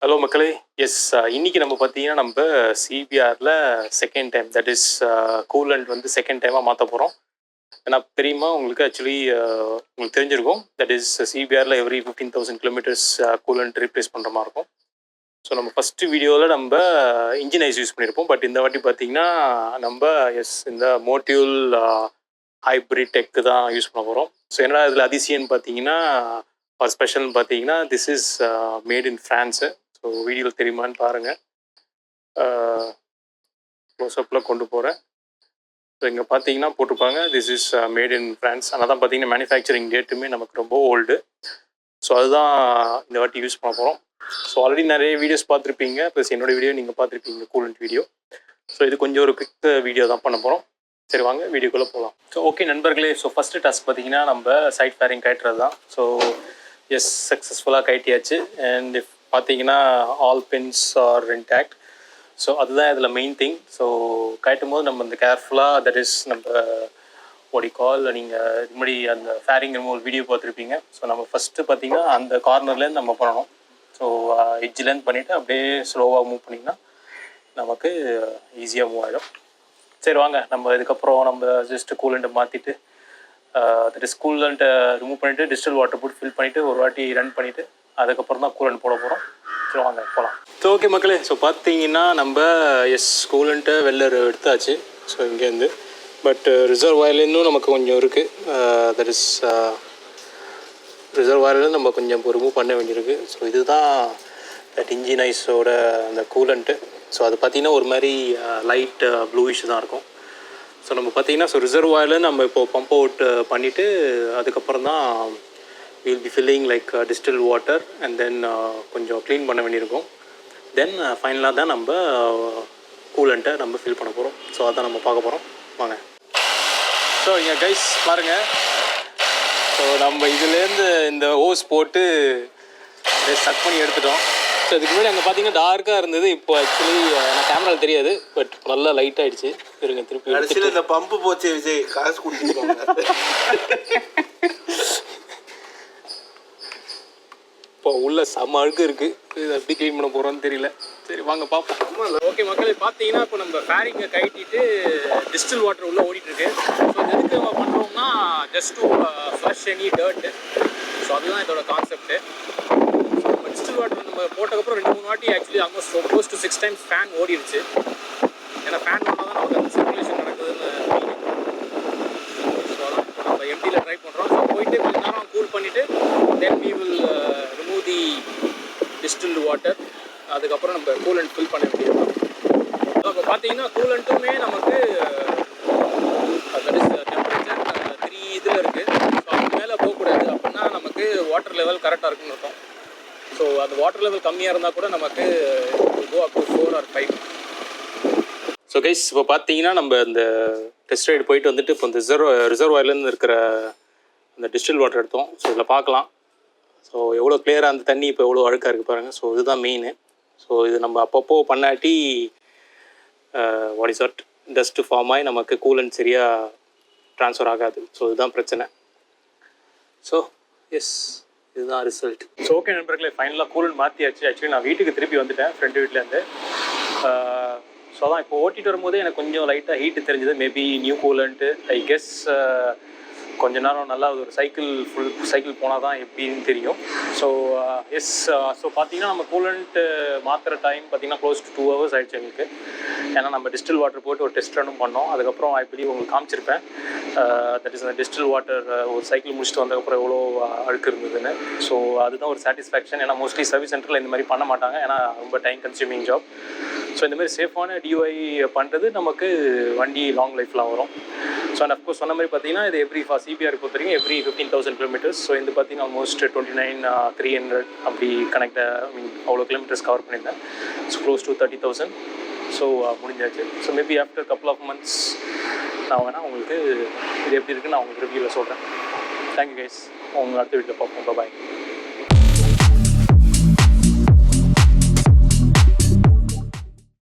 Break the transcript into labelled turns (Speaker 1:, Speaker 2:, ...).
Speaker 1: Hello மக்களே. S, இன்னைக்கு நம்ம பார்த்தீங்கன்னா நம்ம சிபிஆரில் second time, that is coolant வந்து செகண்ட் டைமாக மாற்ற போகிறோம். ஏன்னா பெரியமா உங்களுக்கு ஆக்சுவலி உங்களுக்கு தெரிஞ்சிருக்கும், தட் இஸ் சிபிஆரில் எவ்ரி 15,000 கிலோமீட்டர்ஸ் கூலண்ட் ரீப்ளேஸ் பண்ணுற மாதிரி இருக்கும். ஸோ நம்ம ஃபஸ்ட்டு வீடியோவில் நம்ம இன்ஜின் ஐஸ் யூஸ் பண்ணியிருப்போம். பட் இந்த வாட்டி பார்த்தீங்கன்னா நம்ம இந்த மோட்டியூல் ஹைப்ரிட் டெக்கு தான் யூஸ் பண்ண போகிறோம். ஸோ என்னடா இதில் அதிசயம்னு பார்த்தீங்கன்னா ஒரு ஸ்பெஷல்னு பார்த்தீங்கன்னா this is made in France. So வீடியோவில் தெரியுமான்னு பாருங்கள், க்ளோஸ்அப்பில் கொண்டு போகிறேன். ஸோ இங்கே பார்த்தீங்கன்னா போட்டிருப்பாங்க this is made in France. ஆனால் தான் பார்த்தீங்கன்னா மேனுஃபேக்சரிங் டேட்டுமே நமக்கு ரொம்ப ஓல்டு. ஸோ அதுதான் இந்த வாட்டி யூஸ் பண்ண போகிறோம். ஸோ ஆல்ரெடி நிறைய வீடியோஸ் பார்த்துருப்பீங்க, ப்ளஸ் என்னோடய வீடியோ நீங்கள் பார்த்துருப்பீங்க, கூலண்ட் வீடியோ. ஸோ இது கொஞ்சம் ஒரு குவிக் வீடியோ தான் பண்ண போகிறோம். சரி வாங்க வீடியோக்குள்ளே போகலாம். ஸோ ஓகே நண்பர்களே, ஸோ ஃபஸ்ட்டு டாஸ்க் பார்த்தீங்கன்னா நம்ம சைட் ஃபேரிங் கட்டுறது தான். ஸோ எஸ், சக்ஸஸ்ஃபுல்லாக கட்டியாச்சு. அண்ட் இஃப் பார்த்தீங்கன்னா all pins are intact. So அதுதான் இதில் மெயின் திங். ஸோ கட்டும் போது நம்ம இந்த கேர்ஃபுல்லாக, தட் இஸ் நம்ம ஓடி கால், நீங்கள் இது மாதிரி அந்த ஃபேரிங் ரிமூவல் வீடியோ பார்த்துருப்பீங்க. ஸோ நம்ம ஃபஸ்ட்டு பார்த்தீங்கன்னா அந்த கார்னர்லேருந்து நம்ம பண்ணணும். ஸோ எட்ஜ்லேருந்து பண்ணிவிட்டு அப்படியே ஸ்லோவாக மூவ் பண்ணிங்கன்னா நமக்கு ஈஸியாக மூவ் ஆகிடும். சரி வாங்க, நம்ம இதுக்கப்புறம் நம்ம ஜஸ்ட்டு கூலண்ட்டை மாற்றிட்டு தட் இஸ் கூலண்ட்டை ரிமூவ் பண்ணிவிட்டு டிஸ்டில் வாட்டர் போட்டு ஃபில் பண்ணிவிட்டு ஒரு வாட்டி ரன் பண்ணிவிட்டு அதுக்கப்புறம் தான் கூலண்ட் போட போகிறோம். சரி வாங்க போகலாம். ஸோ ஓகே மக்களே, ஸோ பார்த்தீங்கன்னா நம்ம கூலண்ட்டை வெளில எடுத்தாச்சு. ஸோ இங்கேருந்து பட் ரிசர்வ் ஆயிலேருந்தும் நமக்கு கொஞ்சம் இருக்குது. தட் இஸ் ரிசர்வ் ஆயிலேருந்து நம்ம கொஞ்சம் ரிமூவ் பண்ண வேண்டியிருக்கு. ஸோ இதுதான் தட் இன்ஜின் ஐஸோட அந்த கூலண்ட்டு. ஸோ அது பார்த்திங்கன்னா ஒரு மாதிரி லைட் ப்ளூயிஷ் தான் இருக்கும். ஸோ நம்ம பார்த்திங்கன்னா ரிசர்வ் ஆயிலேருந்து நம்ம இப்போது பம்ப் அவுட் பண்ணிவிட்டு அதுக்கப்புறம் தான் will be filling like distil water and then கொஞ்சம் க்ளீன் பண்ண வேண்டியிருக்கும். தென் ஃபைனலாக தான் நம்ம கூலண்ட்டை நம்ம ஃபில் பண்ண போகிறோம். ஸோ அதான் நம்ம பார்க்க போகிறோம், வாங்க. ஸோ இங்கே கைஸ் பாருங்கள், ஸோ நம்ம இதுலேருந்து இந்த ஹோஸ் போட்டு சக் பண்ணி எடுத்துட்டோம். ஸோ இதுக்கு முன்னாடி அங்கே பார்த்தீங்கன்னா டார்க்காக இருந்தது. இப்போ ஆக்சுவலி எனக்கு கேமராவில் தெரியாது, பட் நல்லா லைட் ஆகிடுச்சு. இருங்க திருப்பி
Speaker 2: கடைசியில் இந்த பம்பு போச்சு விஜய், காசு கொடுத்துருக்காங்க.
Speaker 1: இப்போ உள்ள செம்ம அழுக்கு இருக்குது, இது எப்படி க்ளீன் பண்ண போகிறோன்னு தெரியல. சரி வாங்க பார்ப்போம். ஓகே மக்களே, பார்த்தீங்கன்னா இப்போ நம்ம ஃபேரிங்கை கட்டிட்டு டிஸ்டில் வாட்டர் உள்ளே ஓடிட்டுருக்கு. ஸோ இது எதுக்கு நம்ம பண்ணுறோம்னா just to flush any dirt. So அதுதான் இதோட கான்செப்ட்டு. டிஸ்டில் வாட்டர் நம்ம போட்டதுக்கப்புறம் 2-3 வாட்டி actually almost close to 6 times fan ஓடிடுச்சு. ஏன்னா ஃபேன் பண்ணால் தான் நமக்கு அந்த சர்க்குலேஷன் நடக்குதுன்னு. ஸோ அதான் நம்ம எம்டியில் ட்ரை பண்ணுறோம். ஸோ போயிட்டு கொஞ்ச நேரம் கூல் பண்ணிவிட்டு then we will remove the distilled water. அதுக்கப்புறம் நம்ம கூலண்ட் ஃபில் பண்ண வேண்டியது. ஸோ இப்போ பார்த்தீங்கன்னா கூலண்ட்டுமே நமக்கு தட் இஸ் டெம்பரேச்சர் 3 இதில் இருக்குது. ஸோ அதுக்கு மேலே போகக்கூடாது, அப்படின்னா நமக்கு வாட்டர் லெவல் கரெக்டாக இருக்குன்னு அர்த்தம். ஸோ அந்த வாட்டர் லெவல் கம்மியாக இருந்தால் கூட நமக்கு go up to 4 or 5. So guys இப்போ பார்த்தீங்கன்னா நம்ம இந்த டெஸ்ட் ரைடு போயிட்டு வந்துட்டு இப்போ இந்த ரிசர்வாயர்லேருந்து இருக்கிற அந்த டிஸ்டில் வாட்டர் எடுத்தோம். ஸோ இதில் பார்க்கலாம். ஸோ எவ்வளோ கிளியராக அந்த தண்ணி இப்போ எவ்வளோ அழுக்காக இருக்குது பாருங்கள். ஸோ இதுதான் மெயின். ஸோ இது நம்ம அப்பப்போ பண்ணாட்டி what is what dust form ஆகி நமக்கு கூலண்ட் சரியாக ட்ரான்ஸ்ஃபர் ஆகாது. ஸோ இதுதான் பிரச்சனை. ஸோ எஸ், இதுதான் ரிசல்ட். ஸோ ஓகே நண்பர்களே, ஃபைனலாக கூலண்ட் மாற்றியாச்சு. ஆக்சுவலி நான் வீட்டுக்கு திருப்பி வந்துட்டேன் ஃப்ரெண்டு வீட்டிலேருந்து. ஸோ அதான் இப்போ ஓட்டிகிட்டு வரும்போதே எனக்கு கொஞ்சம் லைட்டாக ஹீட்டு தெரிஞ்சுது. Maybe new coolant I guess. கொஞ்ச நேரம் நல்லா ஒரு ஃபுல் சைக்கிள் போனால் தான் எப்படின்னு தெரியும். ஸோ எஸ், ஸோ பார்த்தீங்கன்னா நம்ம கூலண்ட்டு மாற்றுற டைம் பார்த்தீங்கன்னா க்ளோஸ் டு 2 hours ஆகிடுச்சு எங்களுக்கு. ஏன்னா நம்ம டிஸ்டில் வாட்டர் போட்டு ஒரு டெஸ்ட் ரன்னும் பண்ணோம். அதுக்கப்புறம் ஐ பிலீவ் உங்களுக்கு காமிச்சிருப்பேன். தட் இஸ் அந்த டிஸ்டில் வாட்டர் ஒரு சைக்கிள் முடிச்சுட்டு வந்ததுக்கப்புறம் எவ்வளோ அழுக்கு இருந்ததுன்னு. ஸோ அதுதான் ஒரு சாட்டிஸ்ஃபேக்ஷன். ஏன்னா மோஸ்ட்லி சர்வீஸ் சென்டரில் இந்த மாதிரி பண்ண மாட்டாங்க, ஏன்னா ரொம்ப டைம் கன்சியூமிங் ஜாப். ஸோ இந்தமாதிரி சேஃபான டியூஐ பண்ணுறது நமக்கு வண்டி லாங் லைஃப்லாம் வரும். ஸோ அண்ட் அஃப்கோர்ஸ் சொன்ன மாதிரி பார்த்தீங்கன்னா இது சிபிஆர் பொறுத்த வரைக்கும் எவ்ரி 15,000 கிலோமீட்டர்ஸ். ஸோ இது பார்த்தீங்கன்னா ஆல்மோஸ்ட் 29,300 அப்படி அவ்வளோ கிலோமீட்டர்ஸ் கவர் பண்ணியிருந்தேன். So close to 30,000. ஸோ முடிஞ்சாச்சு. So maybe after couple of months நான் வேணால் உங்களுக்கு இது எப்படி இருக்குன்னு நான் உங்களுக்கு ரிவ்யூவில் சொல்கிறேன். தேங்க்யூ கைஸ், உங்கள் அடுத்த வீட்டில் பார்ப்போம். பாய்.